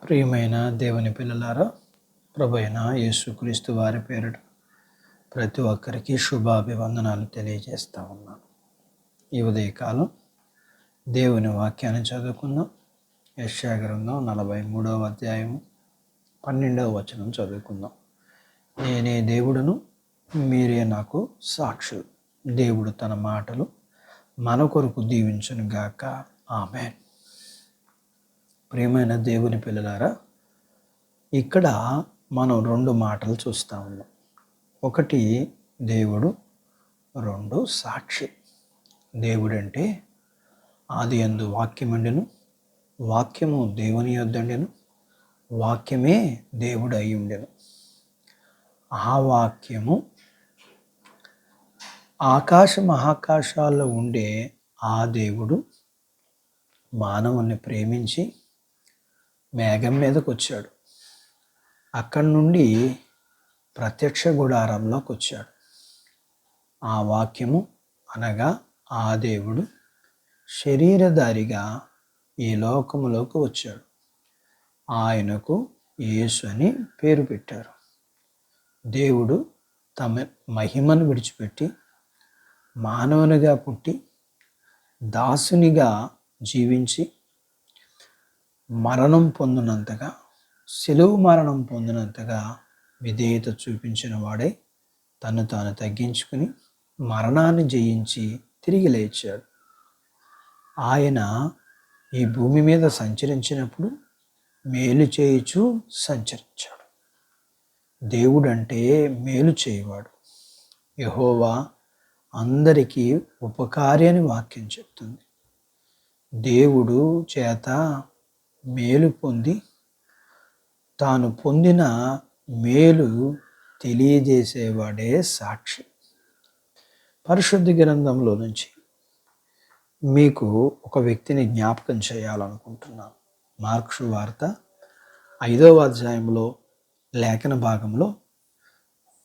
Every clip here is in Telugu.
ప్రియమైన దేవుని పిల్లలారా, ప్రభువైన యేసుక్రీస్తు వారి పేరిట ప్రతి ఒక్కరికి శుభాభివందనాలు తెలియజేస్తా ఉన్నాను. ఈ ఉదయకాలం దేవుని వాక్యాన్ని చదువుకుందాం. యెషయా గ్రంథం 43వ అధ్యాయం 12వ వచనం చదువుకుందాం. నేనే దేవుడును, మీరే నాకు సాక్షులు. దేవుడు తన మాటలు మన కొరకు దీవించును గాక. ఆమేన్. ప్రియమైన దేవుని పిల్లలారా, ఇక్కడ మనం రెండు మాటలు చూస్తూ ఉన్నాం. ఒకటి దేవుడు, రెండు సాక్షి. దేవుడంటే ఆదియందు వాక్యముండెను, వాక్యము దేవుని యొద్దండెను, వాక్యమే దేవుడు అయి ఉండెను. ఆ వాక్యము ఆకాశ మహాకాశాల్లో ఉండే ఆ దేవుడు మానవుని ప్రేమించి మేఘం మీదకి వచ్చాడు. అక్కడి నుండి ప్రత్యక్ష గుడారంలోకి వచ్చాడు. ఆ వాక్యము అనగా ఆ దేవుడు శరీరధారిగా ఈ లోకములోకి వచ్చాడు. ఆయనకు యేసు అని పేరు పెట్టారు. దేవుడు తమ మహిమను విడిచిపెట్టి మానవునిగా పుట్టి దాసునిగా జీవించి మరణం పొందినంతగా, శిలువ మరణం పొందినంతగా విధేయత చూపించిన వాడే తను తాను తగ్గించుకుని మరణాన్ని జయించి తిరిగి లేచాడు. ఆయన ఈ భూమి మీద సంచరించినప్పుడు మేలు చేయుచు సంచరించాడు. దేవుడంటే మేలు చేయవాడు. యెహోవా అందరికీ ఉపకారి అని వాక్యం చెప్తుంది. దేవుడు చేత మేలు పొంది తాను పొందిన మేలు తెలియజేసేవాడే సాక్షి. పరిశుద్ధ గ్రంథంలో నుంచి మీకు ఒక వ్యక్తిని జ్ఞాపకం చేయాలనుకుంటున్నాను. మార్కు వార్త 5వ అధ్యాయంలో లేఖన భాగంలో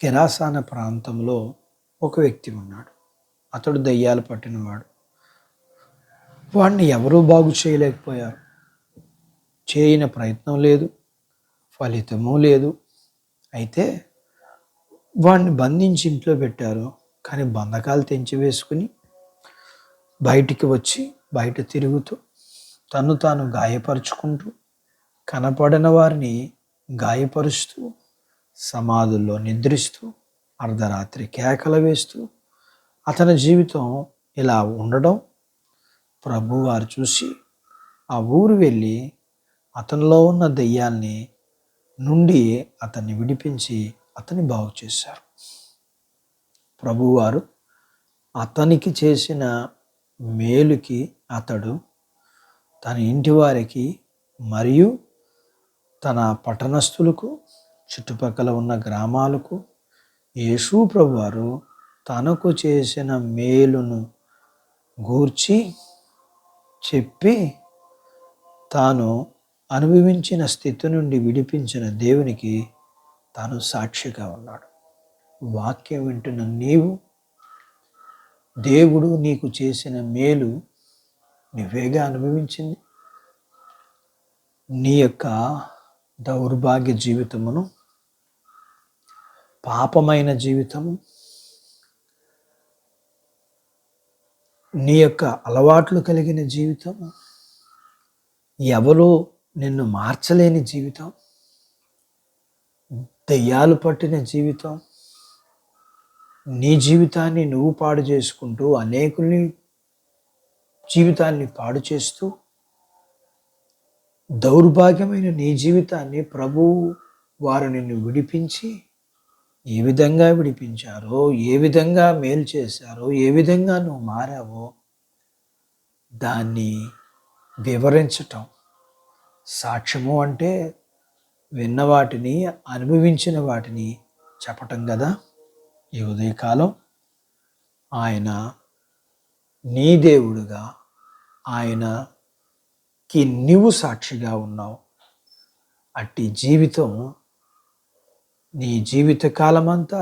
గెరాసాన ప్రాంతంలో ఒక వ్యక్తి ఉన్నాడు. అతడు దయ్యాలు పట్టినవాడు. వాడిని ఎవరూ బాగు చేయలేకపోయారు. చేయని ప్రయత్నం లేదు, ఫలితము లేదు. అయితే వాడిని బంధించి ఇంట్లో పెట్టారు. కానీ బంధకాలు తెంచివేసుకుని బయటికి వచ్చి బయట తిరుగుతూ తను తాను గాయపరుచుకుంటూ కనపడిన వారిని గాయపరుస్తూ సమాధుల్లో నిద్రిస్తూ అర్ధరాత్రి కేకలు వేస్తూ అతని జీవితం ఇలా ఉండడం ప్రభువారు చూసి ఆ ఊరు వెళ్ళి అతనిలో ఉన్న దెయ్యాల్ని నుండి అతన్ని విడిపించి అతన్ని బాగు చేశారు. ప్రభువారు అతనికి చేసిన మేలుకి అతడు తన ఇంటి వారికి మరియు తన పట్టణస్థులకు చుట్టుపక్కల ఉన్న గ్రామాలకు యేసు ప్రభువారు తనకు చేసిన మేలును గూర్చి చెప్పి తాను అనుభవించిన స్థితి నుండి విడిపించిన దేవునికి తాను సాక్షిగా ఉన్నాడు. వాక్యం వింటున్న నీవు దేవుడు నీకు చేసిన మేలు నువ్వేగా అనుభవించింది. నీ యొక్క దౌర్భాగ్య జీవితమును, పాపమైన జీవితము, నీ యొక్క అలవాట్లు కలిగిన జీవితం, ఎవరూ నిన్ను మార్చలేని జీవితం, దెయ్యాలు పట్టిన జీవితం, నీ జీవితాన్ని నువ్వు పాడు చేసుకుంటూ అనేకుల్ని జీవితాన్ని పాడు చేస్తూ దౌర్భాగ్యమైన నీ జీవితాన్ని ప్రభువు వారు నిన్ను విడిపించి ఏ విధంగా విడిపించారో, ఏ విధంగా మేలు చేశారో, ఏ విధంగా నువ్వు మారావో దాన్ని వివరించటం. సాక్ష్యము అంటే విన్న వాటిని, అనుభవించిన వాటిని చెప్పటం కదా. ఈ ఉదయకాలం ఆయన నీ దేవుడుగా, ఆయనకి నీవు సాక్షిగా ఉన్నావు. అట్టి జీవితం నీ జీవిత కాలమంతా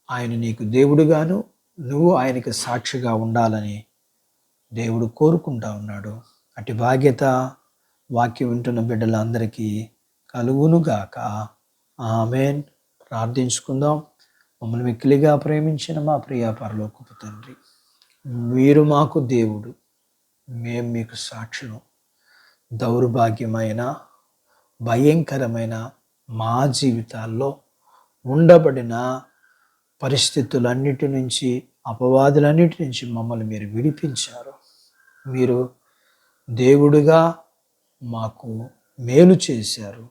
ఆయన నీకు దేవుడుగాను, నువ్వు ఆయనకి సాక్షిగా ఉండాలని దేవుడు కోరుకుంటా ఉన్నాడు. అట్టి బాధ్యత వాక్యం వింటున్న బిడ్డలందరికీ కలుగునుగాక. ఆమేన్. ప్రార్థించుకుందాం. మమ్మల్ని మిక్కిలిగా ప్రేమించిన మా ప్రియ పరలోకపు తండ్రి, మీరు మాకు దేవుడు, మేము మీకు సాక్షులు. దౌర్భాగ్యమైన భయంకరమైన మా జీవితాల్లో ఉండబడిన పరిస్థితులన్నిటి నుంచి, అపవాదులన్నిటి నుంచి మమ్మల్ని మీరు విడిపించారు. మీరు దేవుడిగా మాకు మేలు చేశారు.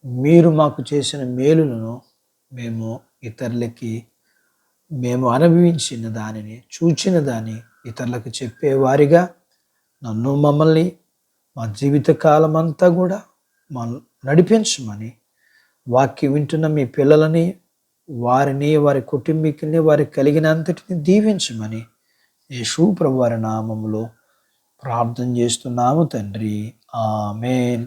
మీరు మాకు చేసిన మేలులను మేము ఇతరులకి, మేము అనుభవించిన దానిని, చూచిన దాన్ని ఇతరులకు చెప్పేవారిగా నన్ను, మమ్మల్ని, మా జీవితకాలం అంతా కూడా నడిపించమని, వాక్యం వింటున్న మీ పిల్లలని, వారిని, వారి కుటుంబీకుల్ని, వారికి కలిగినంతటిని దీవించమని యేసు ప్రభువారి నామములో ప్రార్థన చేస్తున్నాము తండ్రి. ఆమేన్.